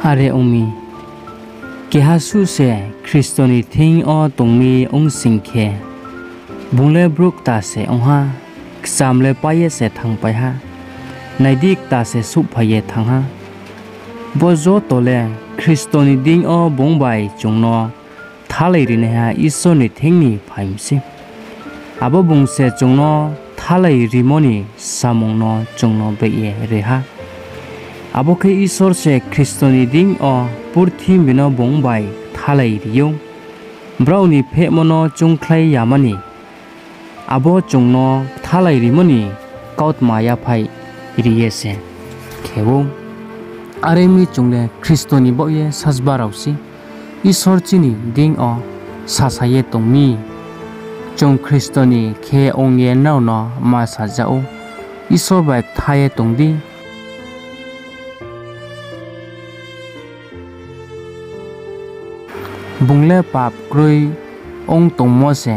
Hare umi kehasu se Kristoni thing o tungmi ong singkhe bungle bruk ta se ongha samle paye se thang pai ha naidik ta se sup phaye thang ha bozo tole Kristoni ding o bongbai chungno thalai ri ne ha isoni thingni phaimsi abo bungse chungno thalai rimoni samungno chungno beye re ha abo ke isor se Kristoni ding o purthi bino bongbai thalai riyo brauni phe mono chungkhlai yamani abo chungno thalai rimoni kaut maya phai riyese khebo aremi chungle Kristoni boye sajbarausi isor chini ding o sasaye tongmi chung Kristoni khe ongye nau no ma sajao isor bai thaye tongdi bungle pap krui ong tongmo se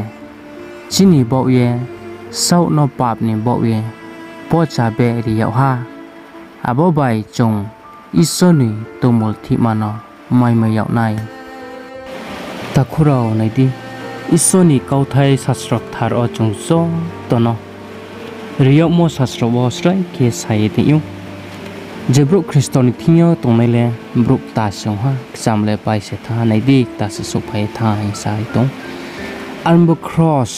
chini boye sau no pap ni boye po cha be riyau ha abo bai chung isoni tumul thimano mai mai yau nai takhurao naidi isoni kauthai sasrok thar o chungso tono riyau mo sasro bo srai ke sai tiyu jebro Kristoni thingyo tongnele bruk ta song ha samle pai se tha naidi ta se suphai tha hin sai tong albo cross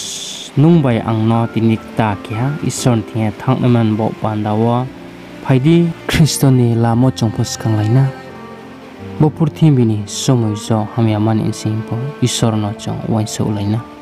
nungbai angno tinik ta kya ison thia thang naman bo pandawa phaidi Kristoni lamo chongpos kanglaina bo purthi bini somoy zo hamya man in simpo isorno chong wainso laina